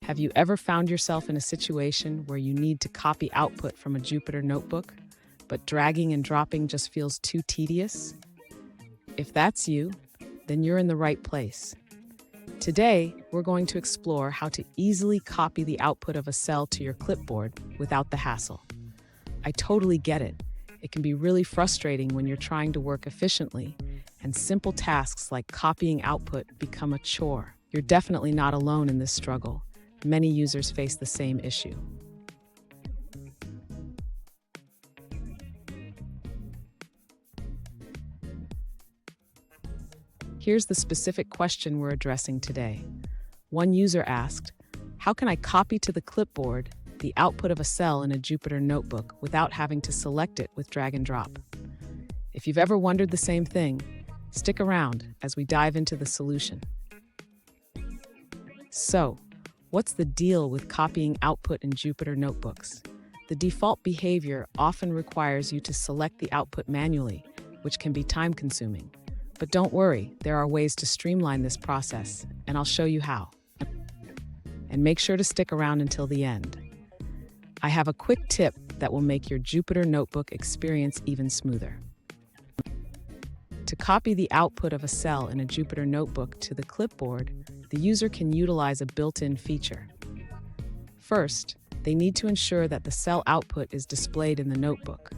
Have you ever found yourself in a situation where you need to copy output from a Jupyter notebook, but dragging and dropping just feels too tedious? If that's you, then you're in the right place. Today, we're going to explore how to easily copy the output of a cell to your clipboard without the hassle. I totally get it. It can be really frustrating when you're trying to work efficiently, and simple tasks like copying output become a chore. You're definitely not alone in this struggle. Many users face the same issue. Here's the specific question we're addressing today. One user asked, how can I copy to the clipboard the output of a cell in a Jupyter notebook without having to select it with drag and drop? If you've ever wondered the same thing, stick around as we dive into the solution. So, what's the deal with copying output in Jupyter notebooks? The default behavior often requires you to select the output manually, which can be time-consuming. But don't worry, there are ways to streamline this process, and I'll show you how. And make sure to stick around until the end. I have a quick tip that will make your Jupyter notebook experience even smoother. To copy the output of a cell in a Jupyter notebook to the clipboard, the user can utilize a built-in feature. First, they need to ensure that the cell output is displayed in the notebook.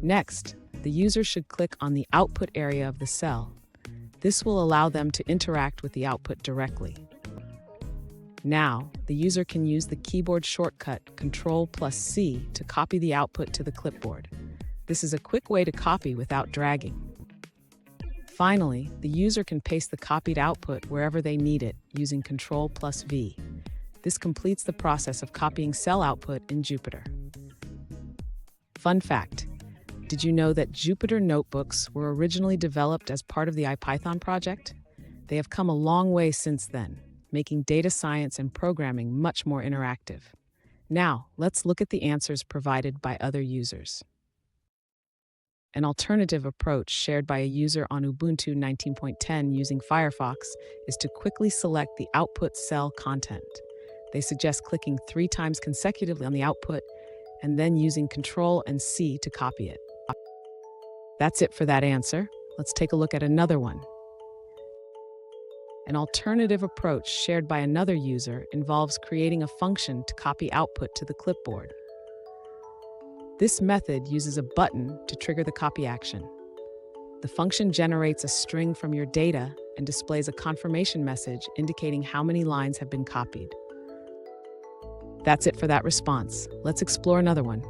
Next, the user should click on the output area of the cell. This will allow them to interact with the output directly. Now, the user can use the keyboard shortcut Ctrl+C to copy the output to the clipboard. This is a quick way to copy without dragging. Finally, the user can paste the copied output wherever they need it using Ctrl+V. This completes the process of copying cell output in Jupyter. Fun fact: did you know that Jupyter Notebooks were originally developed as part of the IPython project? They have come a long way since then, making data science and programming much more interactive. Now, let's look at the answers provided by other users. An alternative approach shared by a user on Ubuntu 19.10 using Firefox is to quickly select the output cell content. They suggest clicking 3 times consecutively on the output and then using Ctrl and C to copy it. That's it for that answer. Let's take a look at another one. An alternative approach shared by another user involves creating a function to copy output to the clipboard. This method uses a button to trigger the copy action. The function generates a string from your data and displays a confirmation message indicating how many lines have been copied. That's it for that response. Let's explore another one.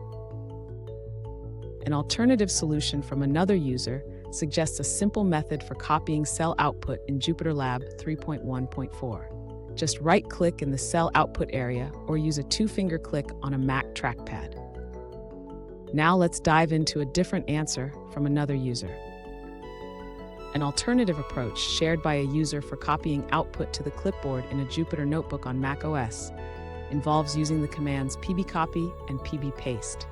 An alternative solution from another user suggests a simple method for copying cell output in JupyterLab 3.1.4. Just right-click in the cell output area or use a 2-finger click on a Mac trackpad. Now let's dive into a different answer from another user. An alternative approach shared by a user for copying output to the clipboard in a Jupyter notebook on macOS involves using the commands pbcopy and pbpaste.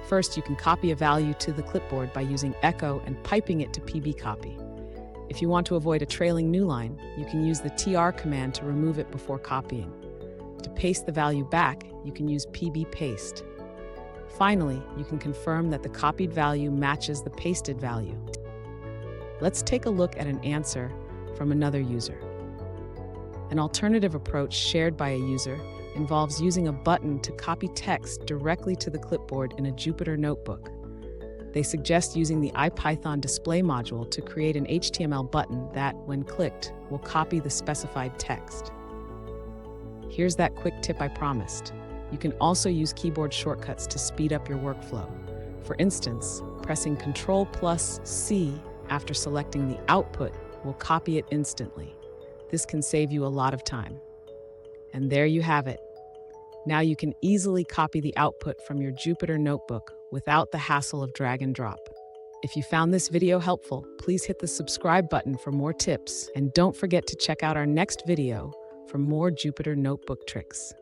First, you can copy a value to the clipboard by using echo and piping it to pbcopy. If you want to avoid a trailing new line, you can use the tr command to remove it before copying. To paste the value back, you can use pbpaste. Finally, you can confirm that the copied value matches the pasted value. Let's take a look at an answer from another user. An alternative approach shared by a user involves using a button to copy text directly to the clipboard in a Jupyter notebook. They suggest using the IPython display module to create an HTML button that, when clicked, will copy the specified text. Here's that quick tip I promised. You can also use keyboard shortcuts to speed up your workflow. For instance, pressing Ctrl+C after selecting the output will copy it instantly. This can save you a lot of time. And there you have it. Now you can easily copy the output from your Jupyter notebook without the hassle of drag and drop. If you found this video helpful, please hit the subscribe button for more tips, and don't forget to check out our next video for more Jupyter notebook tricks.